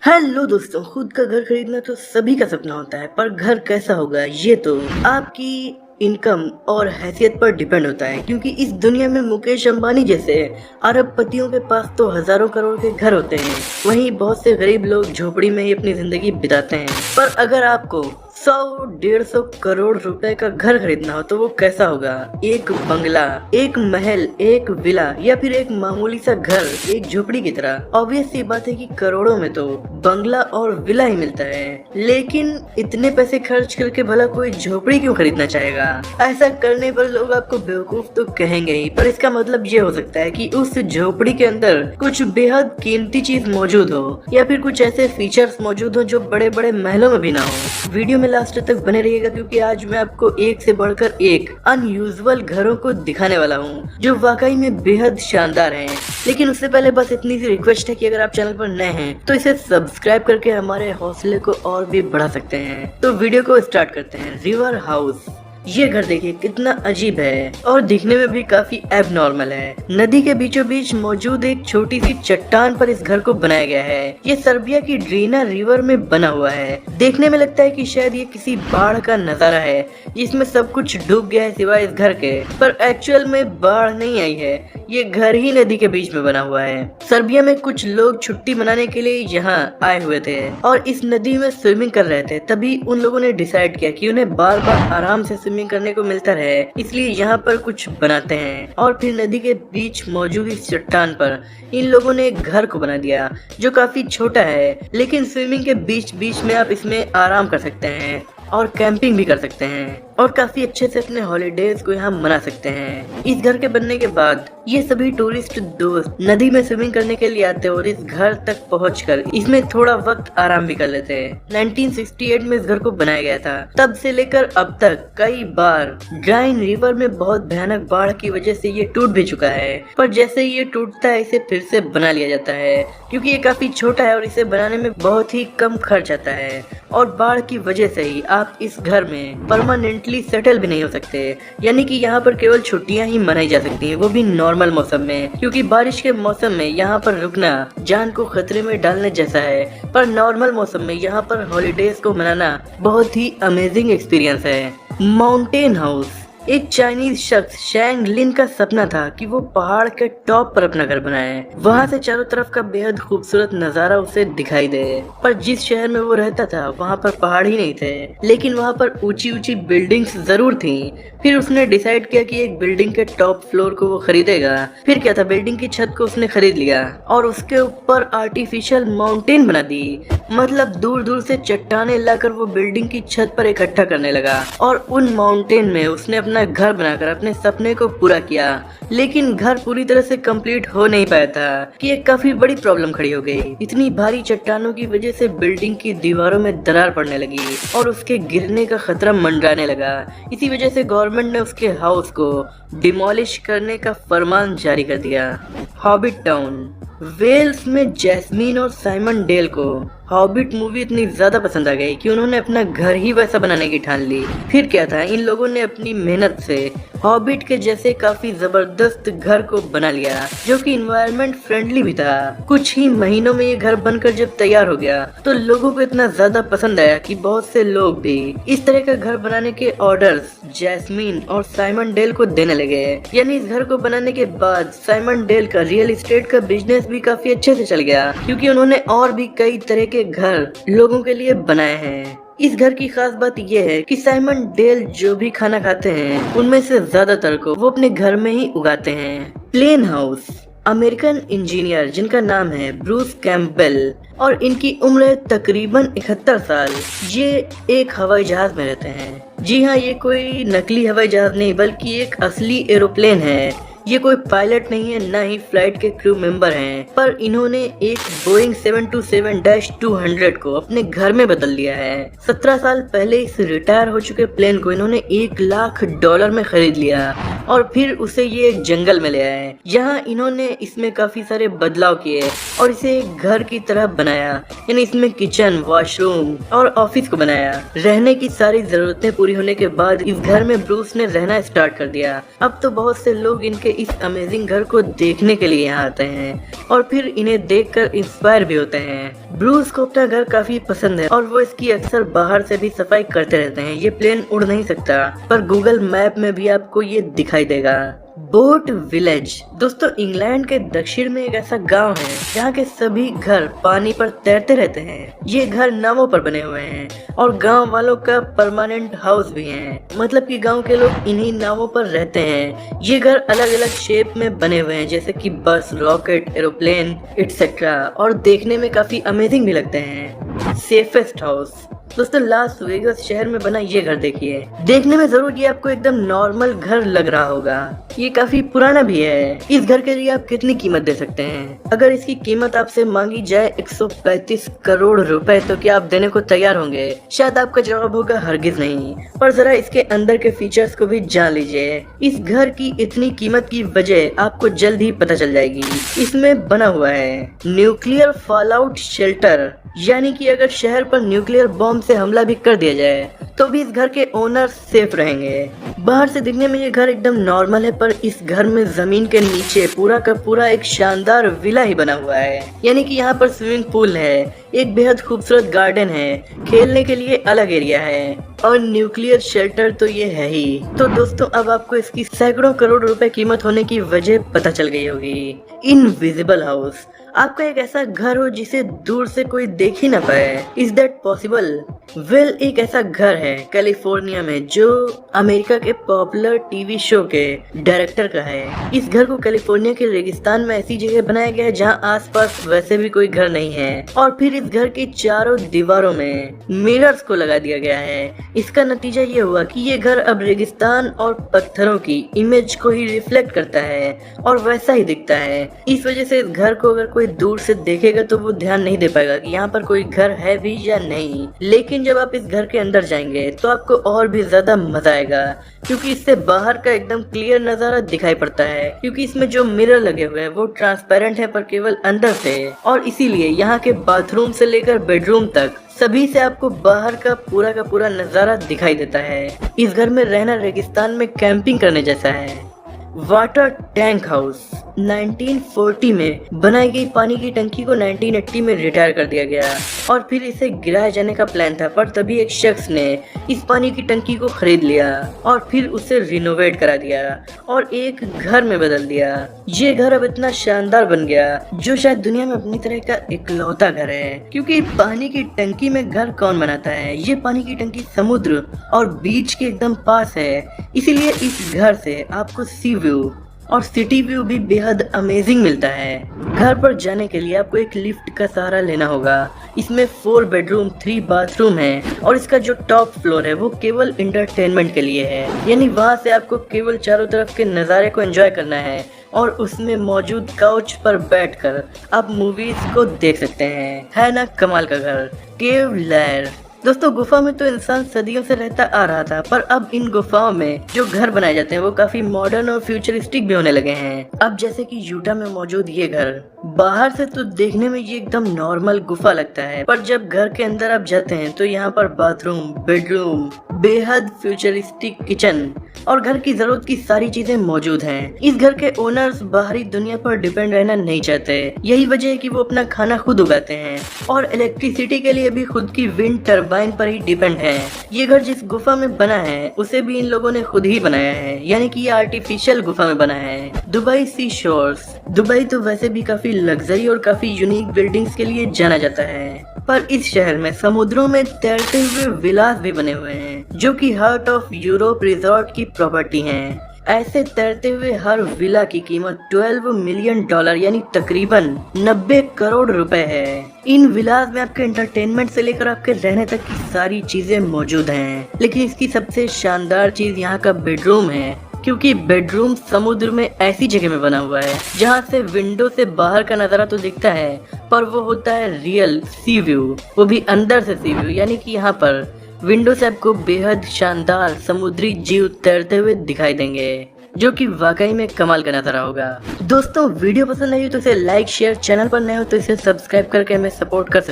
Hello दोस्तों, खुद का घर खरीदना तो सभी का सपना होता है, पर घर कैसा होगा ये तो आपकी इनकम और हैसियत पर डिपेंड होता है। क्योंकि इस दुनिया में मुकेश अंबानी जैसे अरबपतियों के पास तो हजारों करोड़ के घर होते हैं, वहीं बहुत से गरीब लोग झोपड़ी में ही अपनी जिंदगी बिताते हैं। पर अगर आपको 100-150 करोड़ रुपए का घर खरीदना हो तो वो कैसा होगा? एक बंगला, एक महल, एक विला या फिर एक मामूली सा घर एक झोपड़ी की तरह? ऑब्वियस सी बात है कि करोड़ों में तो बंगला और विला ही मिलता है, लेकिन इतने पैसे खर्च करके भला कोई झोपड़ी क्यों खरीदना चाहेगा? ऐसा करने पर लोग आपको बेवकूफ तो कहेंगे ही, पर इसका मतलब ये हो सकता है कि उस झोपड़ी के अंदर कुछ बेहद कीमती चीज मौजूद हो या फिर कुछ ऐसे फीचर्स मौजूद हो जो बड़े बड़े महलों में भी ना हो। वीडियो में लास्ट तक बने रहिएगा, क्योंकि आज मैं आपको एक से बढ़कर एक अनयूजुअल घरों को दिखाने वाला हूँ जो वाकई में बेहद शानदार हैं। लेकिन उससे पहले बस इतनी सी रिक्वेस्ट है कि अगर आप चैनल पर नए हैं तो इसे सब्सक्राइब करके हमारे हौसले को और भी बढ़ा सकते हैं। तो वीडियो को स्टार्ट करते हैं। River house. ये घर देखिए कितना अजीब है और दिखने में भी काफी एबनॉर्मल है। नदी के बीचों बीच मौजूद एक छोटी सी चट्टान पर इस घर को बनाया गया है। ये सर्बिया की ड्रीना रिवर में बना हुआ है। देखने में लगता है कि शायद ये किसी बाढ़ का नजारा है जिसमें सब कुछ डूब गया है सिवाय इस घर के, पर एक्चुअल में बाढ़ नहीं आई है। ये घर ही नदी के बीच में बना हुआ है। सर्बिया में कुछ लोग छुट्टी मनाने के लिए यहाँ आए हुए थे और इस नदी में स्विमिंग कर रहे थे। तभी उन लोगों ने डिसाइड किया कि उन्हें बार बार आराम से स्विमिंग करने को मिलता रहे, इसलिए यहाँ पर कुछ बनाते हैं। और फिर नदी के बीच मौजूद इस चट्टान पर इन लोगों ने एक घर को बना दिया जो काफी छोटा है, लेकिन स्विमिंग के बीच बीच में आप इसमें आराम कर सकते हैं और कैंपिंग भी कर सकते हैं और काफी अच्छे से अपने हॉलीडेज को यहाँ मना सकते हैं। इस घर के बनने के बाद ये सभी टूरिस्ट दोस्त नदी में स्विमिंग करने के लिए आते हैं और इस घर तक पहुंचकर इसमें थोड़ा वक्त आराम भी कर लेते हैं। 1968 में इस घर को बनाया गया था। तब से लेकर अब तक कई बार ड्राइन रिवर में बहुत भयानक बाढ़ की वजह से ये टूट भी चुका है, पर जैसे ही ये टूटता है इसे फिर से बना लिया जाता है, क्योंकि ये काफी छोटा है और इसे बनाने में बहुत ही कम खर्च आता है। और बाढ़ की वजह से ही आप इस घर में परमानेंटली सेटल भी नहीं हो सकते, यानी कि यहाँ पर केवल छुट्टियाँ ही मनाई जा सकती हैं, वो भी नॉर्मल मौसम में, क्योंकि बारिश के मौसम में यहाँ पर रुकना जान को खतरे में डालने जैसा है। पर नॉर्मल मौसम में यहाँ पर हॉलीडेज को मनाना बहुत ही अमेजिंग एक्सपीरियंस है। Mountain house. एक चाइनीज शख्स शैंग लिन का सपना था कि वो पहाड़ के टॉप पर अपना घर बनाए, वहाँ से चारों तरफ का बेहद खूबसूरत नजारा उसे दिखाई दे। पर जिस शहर में वो रहता था वहाँ पर पहाड़ ही नहीं थे, लेकिन वहाँ पर ऊंची ऊंची बिल्डिंग्स जरूर थी। फिर उसने डिसाइड किया कि एक बिल्डिंग के टॉप फ्लोर को वो खरीदेगा। फिर क्या था, बिल्डिंग की छत को उसने खरीद लिया और उसके ऊपर आर्टिफिशियल माउंटेन बना दी। मतलब दूर दूर से चट्टाने लाकर वो बिल्डिंग की छत पर इकट्ठा करने लगा और उन माउंटेन में उसने अपना घर बनाकर अपने सपने को पूरा किया। लेकिन घर पूरी तरह से कंप्लीट हो नहीं पाया था कि एक काफी बड़ी प्रॉब्लम खड़ी हो गई। इतनी भारी चट्टानों की वजह से बिल्डिंग की दीवारों में दरार पड़ने लगी और उसके गिरने का खतरा मंडराने लगा। इसी वजह से गवर्नमेंट ने उसके हाउस को डिमोलिश करने का फरमान जारी कर दिया। Hobbit town. वेल्स में जैस्मीन और साइमन डेल को हॉबिट मूवी इतनी ज्यादा पसंद आ गई कि उन्होंने अपना घर ही वैसा बनाने की ठान ली। फिर क्या था, इन लोगों ने अपनी मेहनत से हॉबिट के जैसे काफी जबरदस्त घर को बना लिया जो कि इन्वायरमेंट फ्रेंडली भी था। कुछ ही महीनों में ये घर बनकर जब तैयार हो गया तो लोगों को इतना ज्यादा पसंद आया कि बहुत से लोग भी इस तरह का घर बनाने के ऑर्डर्स जैस्मीन और साइमन डेल को देने लगे। यानी इस घर को बनाने के बाद साइमन डेल का रियल एस्टेट का बिजनेस भी काफी अच्छे से चल गया, क्योंकि उन्होंने और भी कई तरह के घर लोगों के लिए बनाए हैं। इस घर की खास बात यह है कि साइमन डेल जो भी खाना खाते हैं उनमें से ज्यादातर को वो अपने घर में ही उगाते हैं। Plane house. अमेरिकन इंजीनियर जिनका नाम है ब्रूस कैम्पबेल और इनकी उम्र है तकरीबन 71 साल। ये एक हवाई जहाज में रहते हैं। जी हाँ, ये कोई नकली हवाई जहाज नहीं बल्कि एक असली एरोप्लेन है। ये कोई पायलट नहीं है, ना ही फ्लाइट के क्रू मेंबर हैं, पर इन्होंने एक बोइंग 727-200 को अपने घर में बदल दिया है। 17 साल पहले इस रिटायर हो चुके प्लेन को इन्होंने $1 लाख में खरीद लिया और फिर उसे ये एक जंगल में ले आए। यहाँ इन्होंने इसमें काफी सारे बदलाव किए और इसे एक घर की तरह बनाया, यानी इसमें किचन, वॉशरूम और ऑफिस को बनाया। रहने की सारी जरूरतें पूरी होने के बाद इस घर में ब्रूस ने रहना स्टार्ट कर दिया। अब तो बहुत से लोग इनके इस अमेजिंग घर को देखने के लिए यहाँ आते हैं और फिर इन्हें देखकर इंस्पायर भी होते हैं। ब्रूस को अपना घर काफी पसंद है और वो इसकी अक्सर बाहर से भी सफाई करते रहते हैं। ये प्लेन उड़ नहीं सकता पर गूगल मैप में भी आपको ये दिखाई देगा। बोट विलेज दोस्तों, इंग्लैंड के दक्षिण में एक ऐसा गांव है जहाँ के सभी घर पानी पर तैरते रहते हैं। ये घर नावों पर बने हुए हैं और गांव वालों का परमानेंट हाउस भी है, मतलब कि गांव के लोग इन्हीं नावों पर रहते हैं। ये घर अलग अलग शेप में बने हुए हैं, जैसे कि बस, रॉकेट, एरोप्लेन एटसेट्रा, और देखने में काफी अमेजिंग भी लगते हैं। सेफेस्ट हाउस दोस्तों, लास वेगास शहर में बना ये घर देखिए। देखने में जरूर ये आपको एकदम नॉर्मल घर लग रहा होगा, ये काफी पुराना भी है। इस घर के लिए आप कितनी कीमत दे सकते हैं? अगर इसकी कीमत आपसे मांगी जाए 135 करोड़ रुपए, तो क्या आप देने को तैयार होंगे? शायद आपका जवाब होगा हरगिज नहीं। पर जरा इसके अंदर के फीचर्स को भी जान लीजिए। इस घर की इतनी कीमत की वजह आपको जल्द ही पता चल जाएगी। इसमें बना हुआ है न्यूक्लियर फॉलआउट शेल्टर, यानी कि अगर शहर पर न्यूक्लियर बॉम्ब से हमला भी कर दिया जाए तो भी इस घर के ओनर सेफ रहेंगे। बाहर से दिखने में ये घर एकदम नॉर्मल है, पर इस घर में जमीन के नीचे पूरा का पूरा एक शानदार विला ही बना हुआ है। यानी कि यहाँ पर स्विमिंग पूल है, एक बेहद खूबसूरत गार्डन है, खेलने के लिए अलग एरिया है और न्यूक्लियर शेल्टर तो ये है ही। तो दोस्तों, अब आपको इसकी सैकड़ों करोड़ रुपए कीमत होने की वजह पता चल गई होगी। इनविजिबल हाउस, आपका एक ऐसा घर हो जिसे दूर से कोई देख ही ना पाए। Is that possible? वेल, एक ऐसा घर है कैलिफोर्निया में जो अमेरिका के पॉपुलर टीवी शो के डायरेक्टर का है। इस घर को कैलिफोर्निया के रेगिस्तान में ऐसी जगह बनाया गया है जहाँ आसपास वैसे भी कोई घर नहीं है, और फिर इस घर की चारों दीवारों में मिरर्स को लगा दिया गया है। इसका नतीजा ये हुआ कि ये घर अब रेगिस्तान और पत्थरों की इमेज को ही रिफ्लेक्ट करता है और वैसा ही दिखता है। इस वजह से इस घर को अगर कोई दूर से देखेगा तो वो ध्यान नहीं दे पाएगा कि यहाँ पर कोई घर है भी या नहीं। लेकिन जब आप इस घर के अंदर जाएंगे तो आपको और भी ज्यादा मजा आएगा, क्योंकि इससे बाहर का एकदम क्लियर नजारा दिखाई पड़ता है। क्योंकि इसमें जो मिरर लगे हुए हैं वो ट्रांसपेरेंट है, पर केवल अंदर से, और इसीलिए यहाँ के बाथरूम से लेकर बेडरूम तक सभी से आपको बाहर का पूरा नजारा दिखाई देता है। इस घर में रहना रेगिस्तान में कैंपिंग करने जैसा है। वाटर टैंक हाउस 1940 में बनाई गई पानी की टंकी को 1980 में रिटायर कर दिया गया और फिर इसे गिराए जाने का प्लान था, पर तभी एक शख्स ने इस पानी की टंकी को खरीद लिया और फिर उसे रिनोवेट करा दिया और एक घर में बदल दिया। ये घर अब इतना शानदार बन गया जो शायद दुनिया में अपनी तरह का इकलौता घर है, क्योंकि पानी की टंकी में घर कौन बनाता है? ये पानी की टंकी समुद्र और बीच के एकदम पास है, इसीलिए इस घर से आपको सी व्यू और सिटी व्यू भी बेहद अमेजिंग मिलता है। घर पर जाने के लिए आपको एक लिफ्ट का सहारा लेना होगा। इसमें 4 बेडरूम 3 बाथरूम है और इसका जो टॉप फ्लोर है वो केवल इंटरटेनमेंट के लिए है, यानी वहाँ से आपको केवल चारों तरफ के नज़ारे को एंजॉय करना है और उसमें मौजूद काउच पर बैठकर आप मूवीज को देख सकते हैं। है ना कमाल का घर? केव लेयर दोस्तों, गुफा में तो इंसान सदियों से रहता आ रहा था, पर अब इन गुफाओं में जो घर बनाए जाते हैं वो काफी मॉडर्न और फ्यूचरिस्टिक भी होने लगे हैं। अब जैसे कि यूटा में मौजूद ये घर, बाहर से तो देखने में ये एकदम नॉर्मल गुफा लगता है, पर जब घर के अंदर आप जाते हैं तो यहाँ पर बाथरूम, बेडरूम, बेहद फ्यूचरिस्टिक किचन और घर की जरूरत की सारी चीजें मौजूद हैं। इस घर के ओनर्स बाहरी दुनिया पर डिपेंड रहना नहीं चाहते। यही वजह है कि वो अपना खाना खुद उगाते हैं और इलेक्ट्रिसिटी के लिए भी खुद की विंड टर्बाइन पर ही डिपेंड है। ये घर जिस गुफा में बना है उसे भी इन लोगों ने खुद ही बनाया है, यानी कि ये आर्टिफिशियल गुफा में बना है। दुबई सी शोर्स, दुबई तो वैसे भी काफी लग्जरी और काफी यूनिक बिल्डिंग्स के लिए जाना जाता है, पर इस शहर में समुद्रों में तैरते हुए विलास भी बने हुए हैं जो कि हार्ट ऑफ यूरोप रिजॉर्ट की प्रॉपर्टी हैं। ऐसे तैरते हुए हर विला की कीमत $12 मिलियन यानी तकरीबन 90 करोड़ रुपए है। इन विलास में आपके एंटरटेनमेंट से लेकर आपके रहने तक की सारी चीजें मौजूद हैं, लेकिन इसकी सबसे शानदार चीज यहाँ का बेडरूम है, क्योंकि बेडरूम समुद्र में ऐसी जगह में बना हुआ है जहाँ से विंडो से बाहर का नजारा तो दिखता है, पर वो होता है रियल सी व्यू, वो भी अंदर से सी व्यू, यानी कि यहाँ पर विंडो से आपको बेहद शानदार समुद्री जीव तैरते हुए दिखाई देंगे, जो कि वाकई में कमाल का नजारा होगा। दोस्तों, वीडियो पसंद आई तो इसे लाइक शेयर, चैनल पर नए हो तो इसे सब्सक्राइब करके हमें सपोर्ट कर सकते हैं।